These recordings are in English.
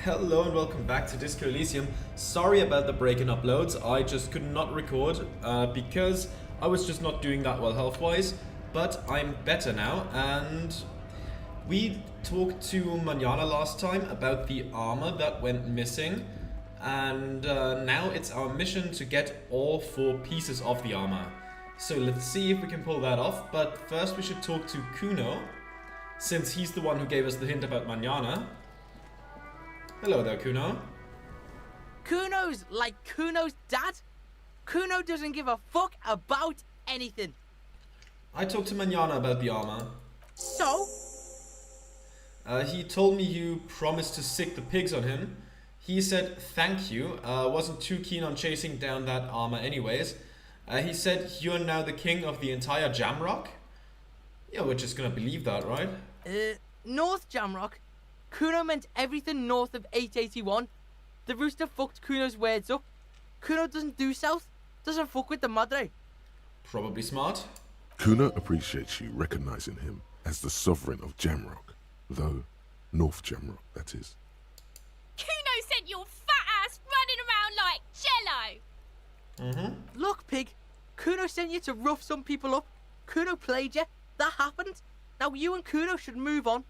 Hello and welcome back to Disco Elysium. Sorry about the break in uploads, I just could not record because I was just not doing that well health-wise, but I'm better now, and we talked to Manana last time about the armor that went missing, and now it's our mission to get all 4 pieces of the armor. So let's see if we can pull that off, but first we should talk to Kuno, since he's the one who gave us the hint about Manana. Hello there, Kuno. Kuno's like Kuno's dad? Kuno doesn't give a fuck about anything. I talked to Manana about the armor. So? He told me you promised to sick the pigs on him. He said thank you, wasn't too keen on chasing down that armor anyways. He said you're now the king of the entire Jamrock? Yeah, we're just gonna believe that, right? North Jamrock? Kuno meant everything north of 881. The rooster fucked Kuno's words up. Kuno doesn't do south, doesn't fuck with the madre. Probably smart. Kuno appreciates you recognizing him as the sovereign of Jamrock, though North Jamrock, that is. Kuno sent your fat ass running around like jello! Look, pig, Kuno sent you to rough some people up. Kuno played you. That happened. Now you and Kuno should move on.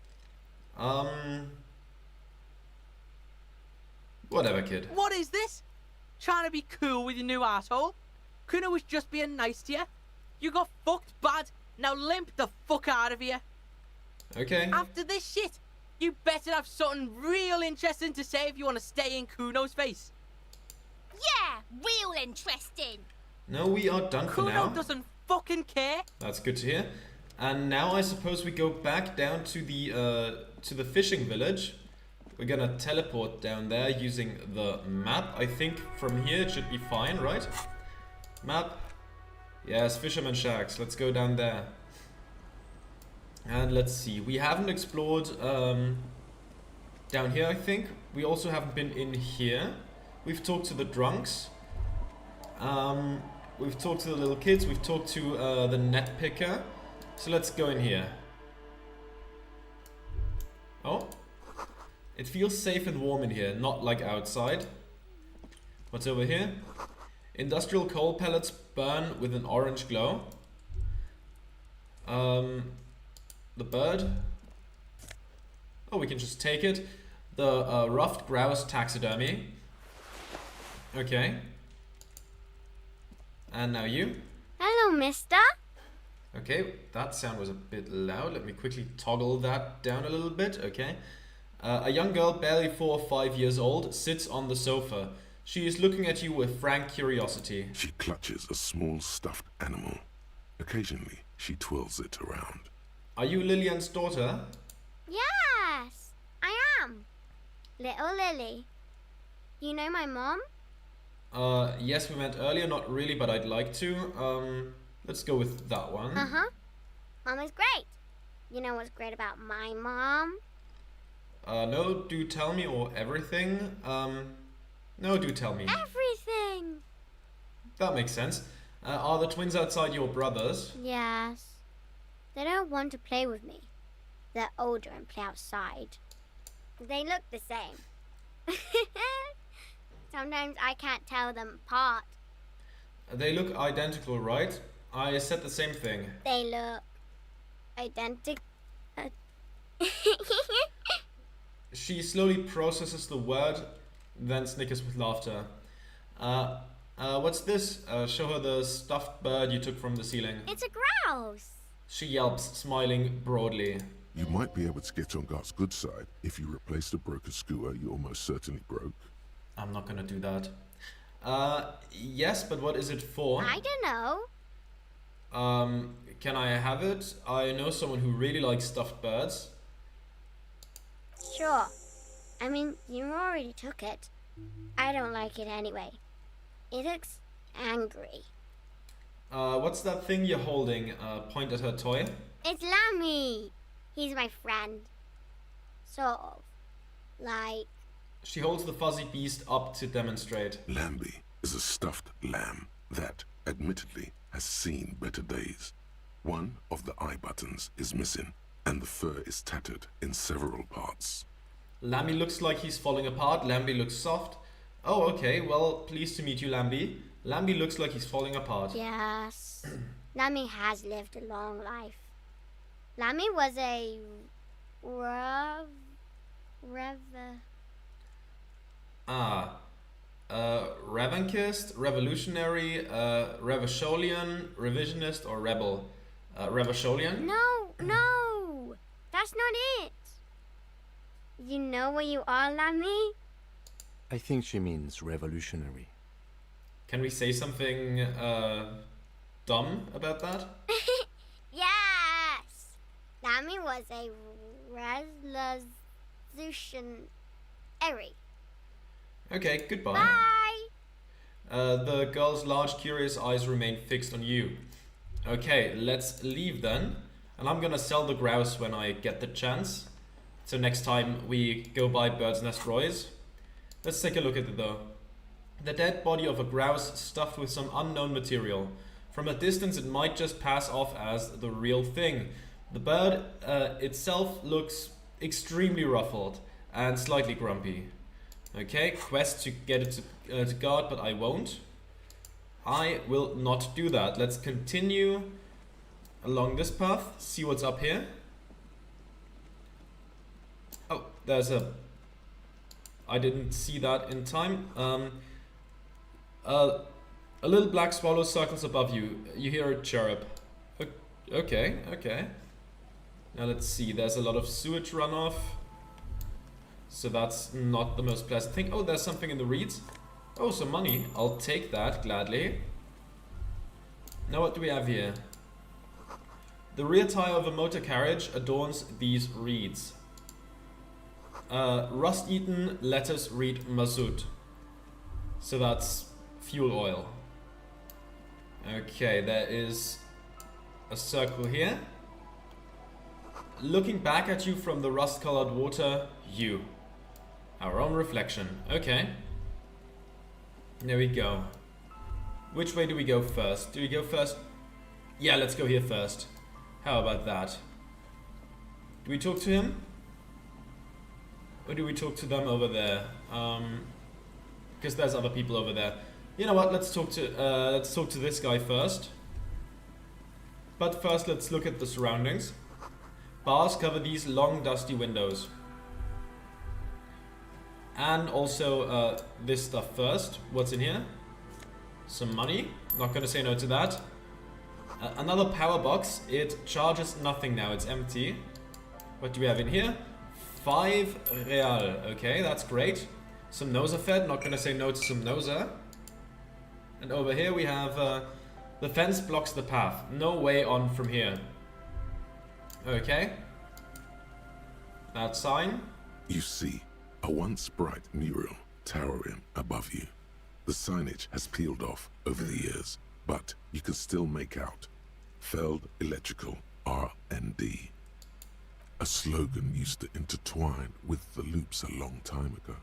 Whatever, kid. What is this? Trying to be cool with your new asshole? Kuno was just being nice to you. You got fucked bad. Now limp the fuck out of here. Okay. After this shit, you better have something real interesting to say if you want to stay in Kuno's face. Yeah, real interesting. No, we are done for now. Kuno doesn't fucking care. That's good to hear. And now I suppose we go back down to the fishing village. We're gonna teleport down there using the map. I think from here it should be fine, right? Map. Yes, Fisherman Shacks. Let's go down there. And let's see. We haven't explored down here, I think. We also haven't been in here. We've talked to the drunks. We've talked to the little kids. We've talked to the net picker. So let's go in here. Oh. It feels safe and warm in here, not like outside. What's over here? Industrial coal pellets burn with an orange glow. The bird. Oh, we can just take it. The ruffed grouse taxidermy. Okay. And now you. Hello, mister. Okay, that sound was a bit loud. Let me quickly toggle that down a little bit. Okay. A young girl, barely 4 or 5 years old, sits on the sofa. She is looking at you with frank curiosity. She clutches a small stuffed animal. Occasionally, she twirls it around. Are you Lillian's daughter? Yes, I am. Little Lily. You know my mom? Yes, we met earlier, not really, but I'd like to. Let's go with that one. Uh-huh. Mom is great. You know what's great about my mom? No, do tell me, or everything. No, do tell me. Everything. That makes sense. Are the twins outside your brothers? Yes. They don't want to play with me. They're older and play outside. They look the same. Sometimes I can't tell them apart. They look identical, right? I said the same thing. They look identical. She slowly processes the word, then snickers with laughter. What's this? Show her the stuffed bird you took from the ceiling. It's a grouse. She yelps, smiling broadly. You might be able to get on Gart's good side if you replace the broken skewer you almost certainly broke. I'm not gonna do that. Yes, but what is it for? I don't know. Can I have it? I know someone who really likes stuffed birds. Sure. I mean, you already took it. I don't like it anyway. It looks angry. What's that thing you're holding? Point at her toy. It's Lammy. He's my friend. Sort of. Like... She holds the fuzzy beast up to demonstrate. Lambie is a stuffed lamb that, admittedly, has seen better days. One of the eye buttons is missing, and the fur is tattered in several parts. Lamby looks like he's falling apart. Lamby looks soft. Oh, okay. Well, pleased to meet you, Lamby. Lamby looks like he's falling apart. Yes. Lammy has lived a long life. Lammy was a Revanchist, revolutionary, Revacholian, revisionist, or rebel. Revacholian? No, that's not it. You know what you are, Lammy? I think she means revolutionary. Can we say something dumb about that? Yes! Lammy was a revolutionary. Okay, goodbye. Bye! The girl's large, curious eyes remain fixed on you. Okay, let's leave then. And I'm gonna sell the grouse when I get the chance. So next time we go by Bird's Nest Roy's. Let's take a look at it though. The dead body of a grouse stuffed with some unknown material. From a distance it might just pass off as the real thing. The bird itself looks extremely ruffled and slightly grumpy. Okay, quest to get it to guard, but I won't. I will not do that. Let's continue along this path, see what's up here. Oh, there's a... I didn't see that in time. A little black swallow circles above you. You hear a chirp. Okay. Now let's see, there's a lot of sewage runoff. So that's not the most pleasant thing. Oh, there's something in the reeds. Oh, some money. I'll take that gladly. Now what do we have here? The rear tire of a motor carriage adorns these reeds. Rust-eaten letters read Mazut. So that's fuel oil. Okay, there is a circle here. Looking back at you from the rust-colored water, you. Our own reflection. Okay. There we go. Which way do we go first? Do we go first? Yeah, let's go here first. How about that? Do we talk to him? Or do we talk to them over there? Because there's other people over there. You know what? Let's talk to this guy first. But first, let's look at the surroundings. Bars cover these long, dusty windows. And also this stuff first. What's in here? Some money. Not gonna say no to that. Another power box. It charges nothing now. It's empty. What do we have in here? 5 real. Okay, that's great. Some Noza fed. Not gonna say no to some Noza. And over here we have the fence blocks the path. No way on from here. Okay. That sign. You see a once bright mural towering above you. The signage has peeled off over the years, but you can still make out Feld Electrical R&D. A slogan used to intertwine with the loops a long time ago.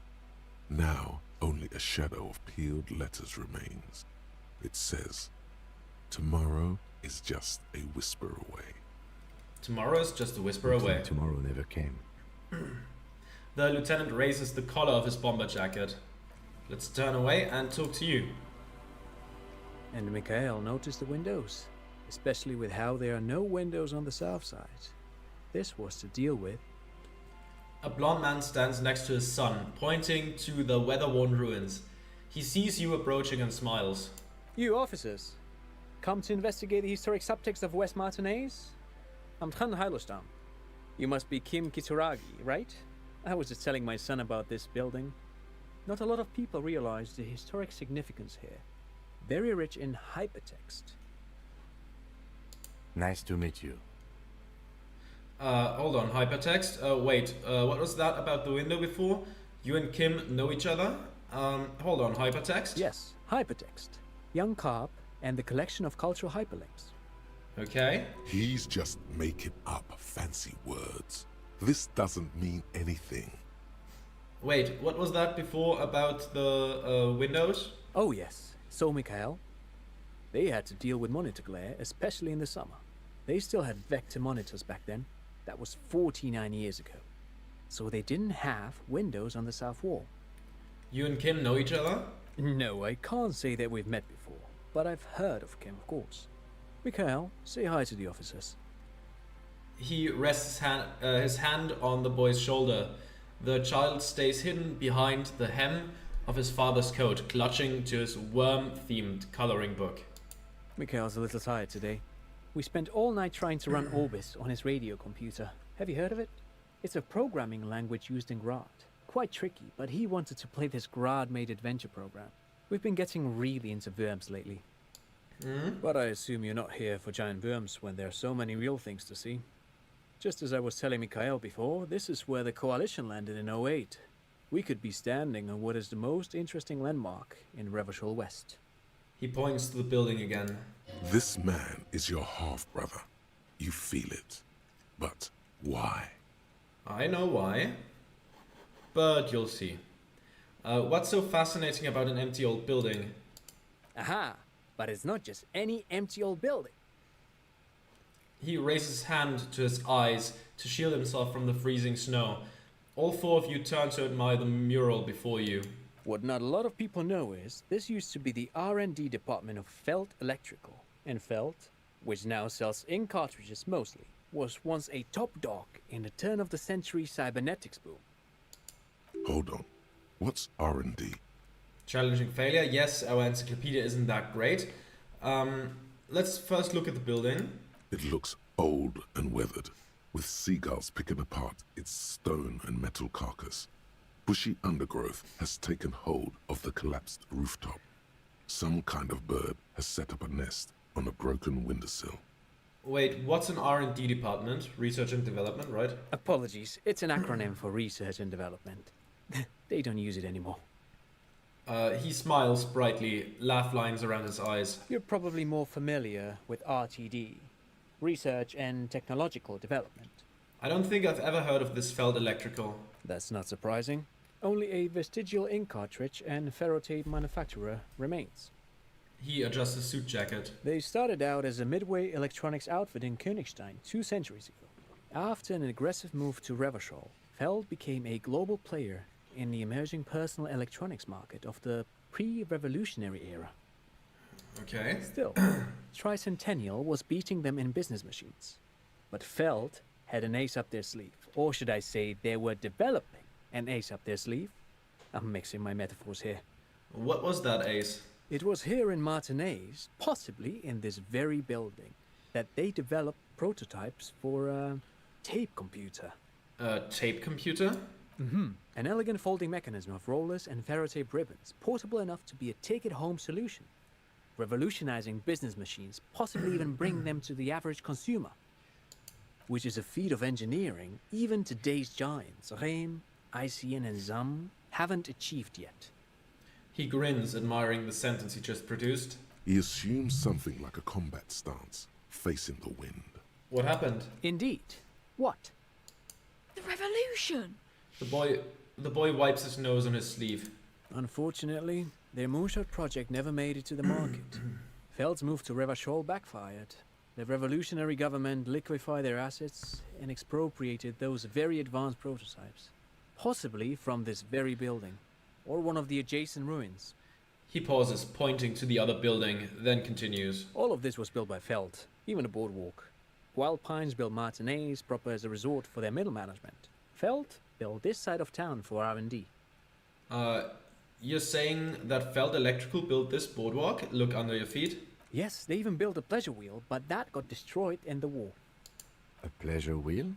Now, only a shadow of peeled letters remains. It says, tomorrow is just a whisper away. Tomorrow is just a whisper away. Tomorrow never came. The lieutenant raises the collar of his bomber jacket. Let's turn away and talk to you. And Mikhail noticed the windows, especially with how there are no windows on the south side. This was to deal with. A blond man stands next to his son, pointing to the weather-worn ruins. He sees you approaching and smiles. You officers, come to investigate the historic subtext of West Martinez? I'm Trant Heidelstam. You must be Kim Kitsuragi, right? I was just telling my son about this building. Not a lot of people realize the historic significance here. Very rich in hypertext. Nice to meet you. Hold on, hypertext. Wait, what was that about the window before? You and Kim know each other? Hold on, hypertext? Yes, hypertext. Young Carp and the collection of cultural hyperlinks. Okay. He's just making up fancy words. This doesn't mean anything. Wait, what was that before about the windows? Oh yes, so Mikhail. They had to deal with monitor glare, especially in the summer. They still had vector monitors back then. That was 49 years ago. so they didn't have windows on the south wall. You and Kim know each other? No, I can't say that we've met before, but I've heard of Kim, of course. Mikhail, say hi to the officers. He rests his hand on the boy's shoulder. The child stays hidden behind the hem of his father's coat, clutching to his worm-themed coloring book. Mikhail's a little tired today. We spent all night trying to run Orbis on his radio computer. Have you heard of it? It's a programming language used in Grad. Quite tricky, but he wanted to play this Grad-made adventure program. We've been getting really into worms lately. But I assume you're not here for giant worms when there are so many real things to see. Just as I was telling Mikhail before, this is where the Coalition landed in '08. We could be standing on what is the most interesting landmark in Revachol West. He points to the building again. This man is your half-brother. You feel it. But why? I know why. But you'll see. What's so fascinating about an empty old building? Aha! But it's not just any empty old building. He raises his hand to his eyes to shield himself from the freezing snow. All four of you turn to admire the mural before you. What not a lot of people know is this used to be the R&D department of Feld Electrical. And Feld, which now sells ink cartridges mostly, was once a top dog in the turn-of-the-century cybernetics boom. Hold on. What's R&D? Challenging failure. Yes, our encyclopedia isn't that great. Let's first look at the building. It looks old and weathered, with seagulls picking apart its stone and metal carcass. Bushy undergrowth has taken hold of the collapsed rooftop. Some kind of bird has set up a nest on a broken windowsill. Wait, what's an R&D department? Research and development, right? Apologies, it's an acronym for research and development. They don't use it anymore. He smiles brightly, laugh lines around his eyes. You're probably more familiar with RTD, Research and Technological Development. I don't think I've ever heard of this Feld Electrical. That's not surprising. Only a vestigial ink cartridge and ferrotape manufacturer remains. He adjusts his suit jacket. They started out as a midway electronics outfit in Königstein 2 centuries ago. After an aggressive move to Revachol, Feld became a global player in the emerging personal electronics market of the pre-revolutionary era. Okay. Still, Tricentennial was beating them in business machines. But Feld had an ace up their sleeve. Or should I say, they were developing an ace up their sleeve? I'm mixing my metaphors here. What was that, Ace? It was here in Martinez, possibly in this very building, that they developed prototypes for a tape computer. A tape computer? An elegant folding mechanism of rollers and ferrotape ribbons, portable enough to be a take-it-home solution. Revolutionizing business machines, possibly even bring them to the average consumer. Which is a feat of engineering even today's giants, Rehm, ICN and ZAM, haven't achieved yet. He grins, admiring the sentence he just produced. He assumes something like a combat stance, facing the wind. What happened? Indeed. What? The revolution! The boy wipes his nose on his sleeve. Unfortunately, their moonshot project never made it to the market. Feld's move to Revachol backfired. The revolutionary government liquefied their assets and expropriated those very advanced prototypes. Possibly from this very building, or one of the adjacent ruins. He pauses, pointing to the other building, then continues. All of this was built by Feld, even the boardwalk. Wild Pines built Martinez proper as a resort for their middle management. Feld built this side of town for R&D. You're saying that Feld Electrical built this boardwalk? Look under your feet? Yes, they even built a pleasure wheel, but that got destroyed in the war. A pleasure wheel?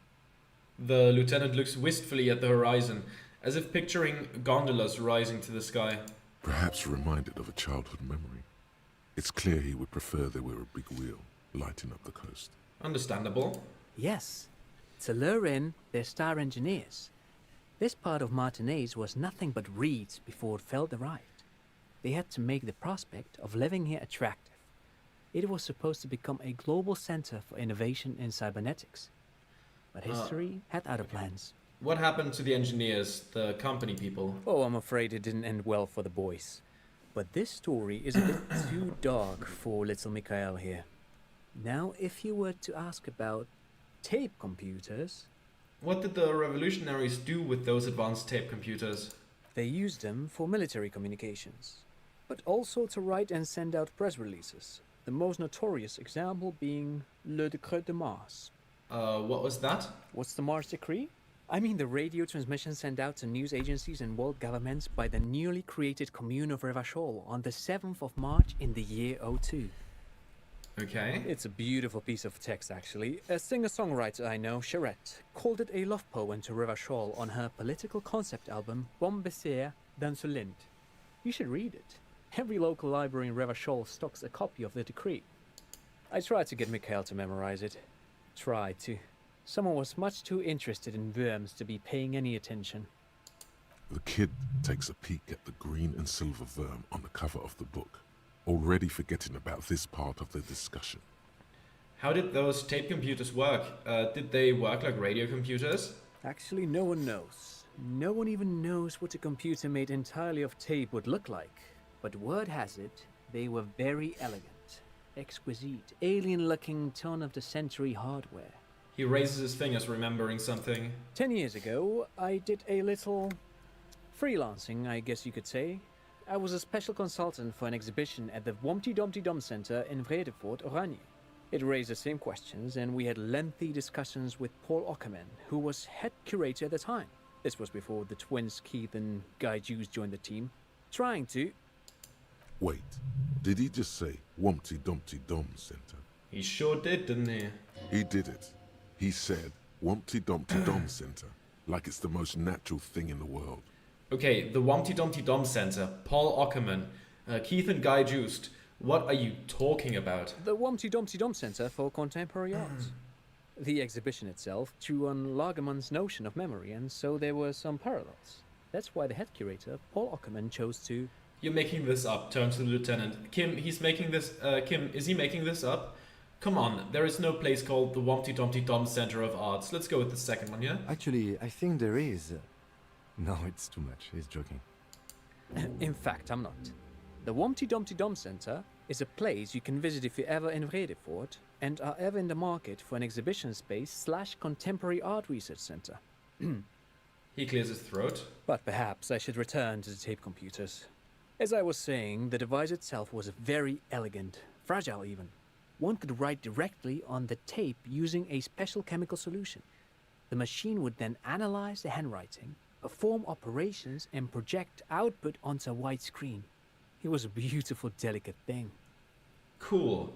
The lieutenant looks wistfully at the horizon, as if picturing gondolas rising to the sky. Perhaps reminded of a childhood memory. It's clear he would prefer there were a big wheel, lighting up the coast. Understandable. Yes, to lure in their star engineers. This part of Martinez was nothing but reeds before Feld arrived. They had to make the prospect of living here attractive. It was supposed to become a global center for innovation in cybernetics. But history had other plans. What happened to the engineers, the company people? Oh, I'm afraid it didn't end well for the boys. But this story is a bit too dark for little Mikhail here. Now, if you were to ask about tape computers, What did the revolutionaries do with those advanced tape computers? They used them for military communications, but also to write and send out press releases. The most notorious example being Le Décret de Mars. What was that? What's the Mars Decree? I mean the radio transmission sent out to news agencies and world governments by the newly created Commune of Revachol on the 7th of March in the year 02. Okay. It's a beautiful piece of text, actually. A singer-songwriter I know, Charette, called it a love poem to Revachol on her political concept album, Bon Baiser dans ce Lind. You should read it. Every local library in Revachol stocks a copy of the decree. I tried to get Mikhail to memorize it. Tried to. Someone was much too interested in worms to be paying any attention. The kid takes a peek at the green and silver worm on the cover of the book, already forgetting about this part of the discussion. How did those tape computers work? Did they work like radio computers? Actually, no one knows. No one even knows what a computer made entirely of tape would look like. But word has it, they were very elegant, exquisite, alien-looking turn-of-the-century hardware. He raises his fingers, remembering something. 10 years ago, I did a little freelancing, I guess you could say. I was a special consultant for an exhibition at the Wompdy-Dompty-Dommiest Center in Vredefort, Oranje. It raised the same questions, and we had lengthy discussions with Paul Ockerman, who was head curator at the time. This was before the twins Keith and Guy Jews joined the team, trying to... Wait, did he just say Wompty-Dompty-Dom Center? He sure did, didn't he? He did it. He said Wompty-Dompty-Dom Center, like it's the most natural thing in the world. Okay, the Wompty-Dompty-Dom Center, Paul Ockerman, Keith and Guy Joost. What are you talking about? The Wompty-Dompty-Dom Center for Contemporary Art. The exhibition itself drew on Lagerman's notion of memory, and so there were some parallels. That's why the head curator, Paul Ockerman, chose to... You're making this up, turn to the lieutenant. Kim, he's making this... Kim, is he making this up? Come on, there is no place called the Wompty-Dompty-Dom Center of Arts. Let's go with the second one, yeah? Actually, I think there is. No, it's too much. He's joking. In fact, I'm not. The Wompty-Dompty-Dom Center is a place you can visit if you're ever in Vredefort and are ever in the market for an exhibition space / contemporary art research center. He clears his throat. But perhaps I should return to the tape computers. As I was saying, the device itself was very elegant, fragile even. One could write directly on the tape using a special chemical solution. The machine would then analyze the handwriting, perform operations, and project output onto a white screen. It was a beautiful, delicate thing. Cool.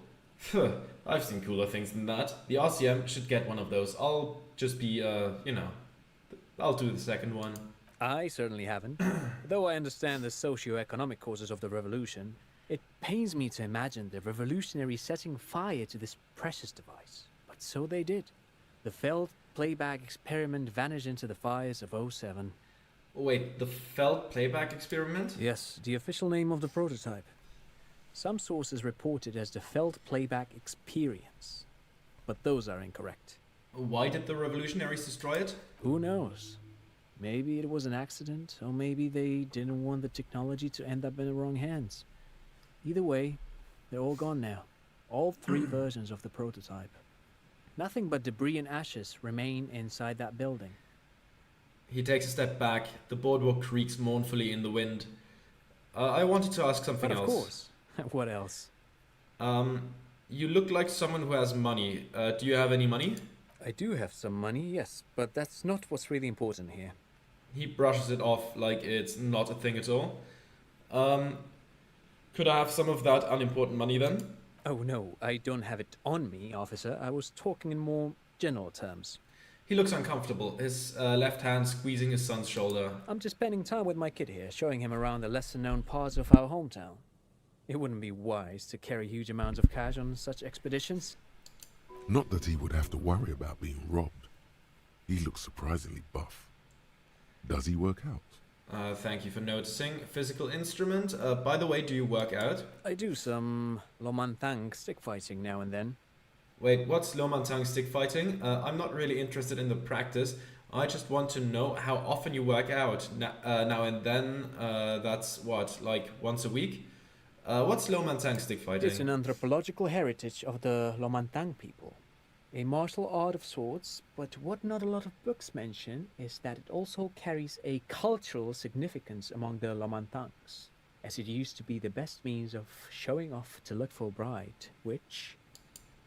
I've seen cooler things than that. The RCM should get one of those. I'll just be, I'll do the second one. I certainly haven't. Though I understand the socio-economic causes of the revolution, it pains me to imagine the revolutionaries setting fire to this precious device. But so they did. The Feld playback experiment vanished into the fires of 07. Wait, the Feld playback experiment? Yes, the official name of the prototype. Some sources report it as the Feld playback experience. But those are incorrect. Why did the revolutionaries destroy it? Who knows? Maybe it was an accident, or maybe they didn't want the technology to end up in the wrong hands. Either way, they're all gone now. All 3 versions of the prototype. Nothing but debris and ashes remain inside that building. He takes a step back. The boardwalk creaks mournfully in the wind. I wanted to ask something But of else. course. What else? You look like someone who has money. Do you have any money? I do have some money, yes, but that's not what's really important here. He brushes it off like it's not a thing at all. Could I have some of that unimportant money then? Oh no, I don't have it on me, officer. I was talking in more general terms. He looks uncomfortable, his left hand squeezing his son's shoulder. I'm just spending time with my kid here, showing him around the lesser-known parts of our hometown. It wouldn't be wise to carry huge amounts of cash on such expeditions. Not that he would have to worry about being robbed. He looks surprisingly buff. Does he work out? Thank you for noticing. Physical instrument. By the way, do you work out? I do some Lomantang stick fighting now and then. Wait, what's Lomantang stick fighting? I'm not really interested in the practice. I just want to know how often you work out. Now and then, that's what, like once a week? What's Lomantang stick fighting? It's an anthropological heritage of the Lomantang people. A martial art of sorts, but what not a lot of books mention is that it also carries a cultural significance among the Lomantangs, as it used to be the best means of showing off to look for a bride, which,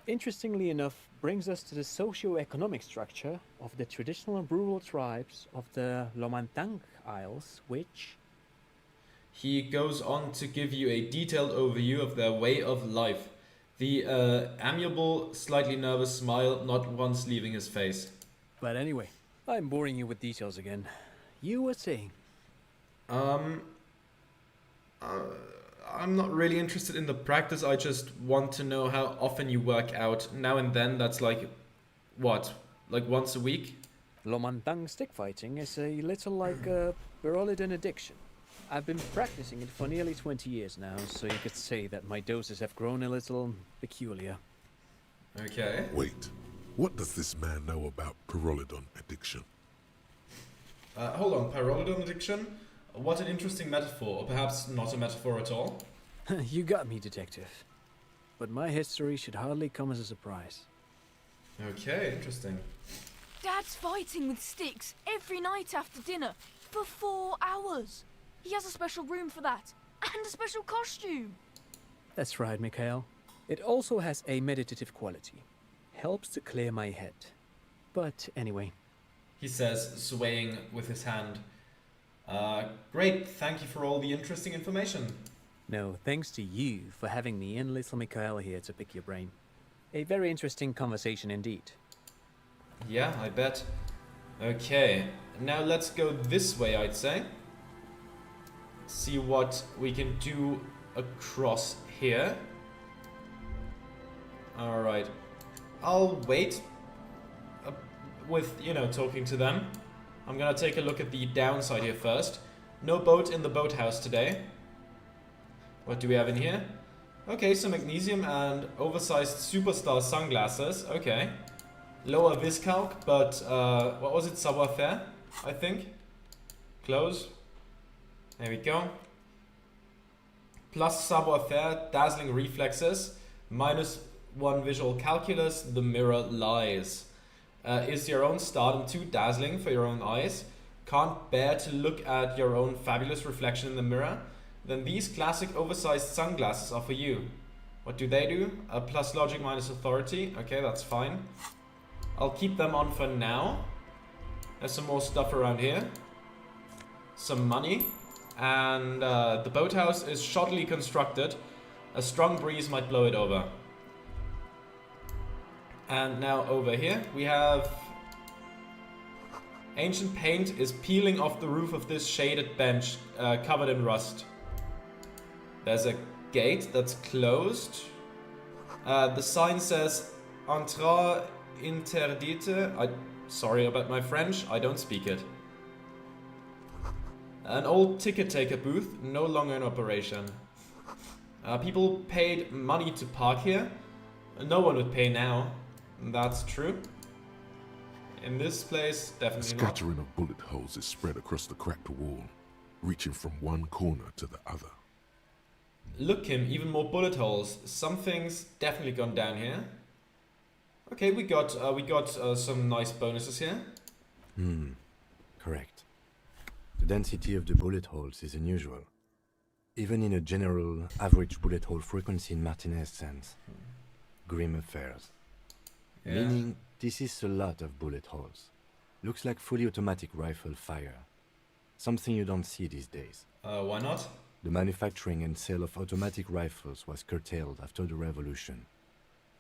interestingly enough, brings us to the socio-economic structure of the traditional rural tribes of the Lomantang Isles, which... He goes on to give you a detailed overview of their way of life. The amiable, slightly nervous smile not once leaving his face. But anyway, I'm boring you with details again. You were saying? I'm not really interested in the practice. I just want to know how often you work out. Now and then, that's like, what? Like once a week? Lomantang stick fighting is a little like a Berolidin addiction. I've been practicing it for nearly 20 years now, so you could say that my doses have grown a little peculiar. Okay. Wait, what does this man know about Pyrrolidon addiction? Hold on, pyrrolidon addiction? What an interesting metaphor, or perhaps not a metaphor at all. You got me, detective. But my history should hardly come as a surprise. Okay, interesting. Dad's fighting with sticks every night after dinner for 4 hours. He has a special room for that, and a special costume. That's right, Mikhail. It also has a meditative quality. Helps to clear my head. But anyway. He says, swaying with his hand. Great, thank you for all the interesting information. No, thanks to you for having me and little Mikhail here to pick your brain. A very interesting conversation indeed. Yeah, I bet. Okay, now let's go this way, I'd say. See what we can do across here. Alright. I'll wait with, talking to them. I'm gonna take a look at the downside here first. No boat in the boathouse today. What do we have in here? Okay, some magnesium and oversized superstar sunglasses. Okay. Lower viscalc, but what was it? Savoir-faire, I think. Close. There we go. Plus savoir-faire, dazzling reflexes. -1 visual calculus, the mirror lies. Is your own stardom too dazzling for your own eyes? Can't bear to look at your own fabulous reflection in the mirror? Then these classic oversized sunglasses are for you. What do they do? Plus logic minus authority. Okay, that's fine. I'll keep them on for now. There's some more stuff around here. Some money. And the boathouse is shoddily constructed. A strong breeze might blow it over. And now over here we have... Ancient paint is peeling off the roof of this shaded bench, covered in rust. There's a gate that's closed. The sign says Entrée interdite. Sorry about my French, I don't speak it. An old ticket taker booth, no longer in operation. People paid money to park here. No one would pay now. That's true. In this place, A definitely not. scattering of bullet holes is spread across the cracked wall, reaching from one corner to the other. Look, Kim, even more bullet holes. Something's definitely gone down here. Okay, we got some nice bonuses here. Correct. The density of the bullet holes is unusual. Even in a general average bullet hole frequency in Martinez sense. Grim affairs. Yeah. Meaning, this is a lot of bullet holes. Looks like fully automatic rifle fire. Something you don't see these days. Why not? The manufacturing and sale of automatic rifles was curtailed after the revolution.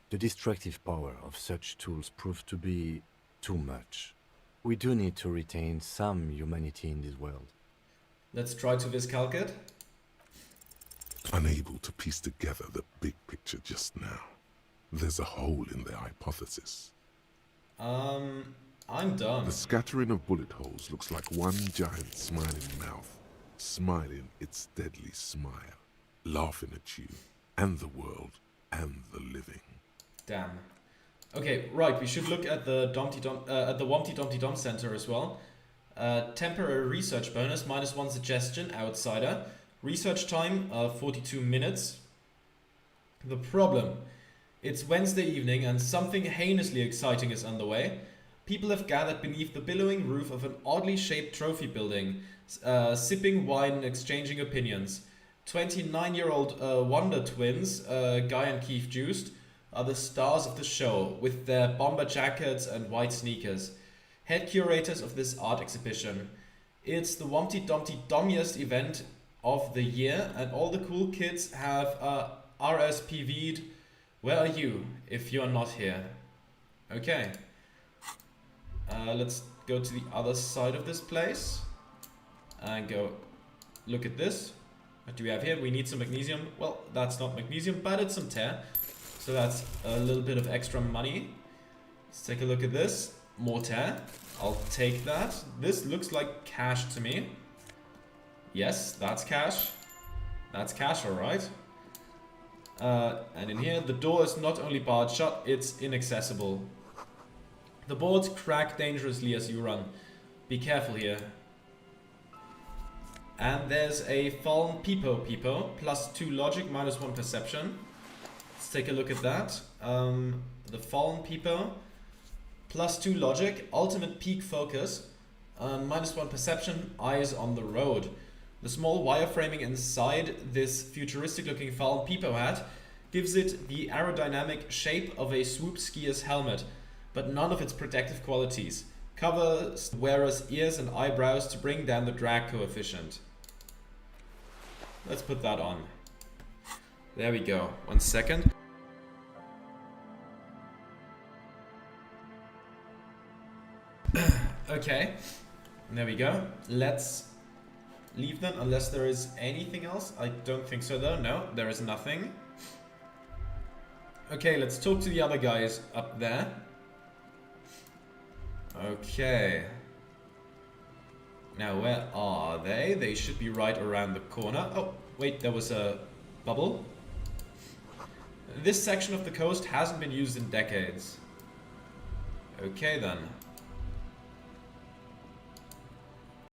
The destructive power of such tools proved to be too much. We do need to retain some humanity in this world. Let's try to viscalc it. Unable to piece together the big picture just now. There's a hole in their hypothesis. I'm done. The scattering of bullet holes looks like one giant smiling mouth, smiling its deadly smile, laughing at you, and the world, and the living. Damn. Okay, right. We should look at the Wompdy-Dompty-Dom Center as well. Temporary research bonus, -1 suggestion, outsider. Research time, 42 minutes. The problem It's Wednesday evening and something heinously exciting is underway. People have gathered beneath the billowing roof of an oddly shaped trophy building, sipping wine and exchanging opinions. 29-year-old Wonder twins, Guy and Keith Juiced, are the stars of the show, with their bomber jackets and white sneakers. Head curators of this art exhibition. It's the Wompdy-Dompty-Dommiest event of the year, and all the cool kids have RSPV'd. Where are you, if you're not here? Okay. Let's go to the other side of this place and go look at this. What do we have here? We need some magnesium. Well, that's not magnesium, but it's some tear. So that's a little bit of extra money. Let's take a look at this. More tear. I'll take that. This looks like cash to me. Yes, that's cash. That's cash, alright. And in here, the door is not only barred shut, it's inaccessible. The boards crack dangerously as you run. Be careful here. And there's a fallen Peepo, +2 logic, -1 perception. Let's take a look at that. The fallen Peepo, +2 logic, ultimate peak focus, -1 perception, eyes on the road. The small wireframing inside this futuristic looking fallen Peepo hat gives it the aerodynamic shape of a swoop skier's helmet, but none of its protective qualities. Covers the wearer's ears and eyebrows to bring down the drag coefficient. Let's put that on. There we go. 1 second. Okay. There we go. Let's leave them unless there is anything else. I don't think so though. No, there is nothing. Okay, let's talk to the other guys up there. Okay. Now, where are they? They should be right around the corner. Oh, wait, there was a bubble. This section of the coast hasn't been used in decades. Okay, then.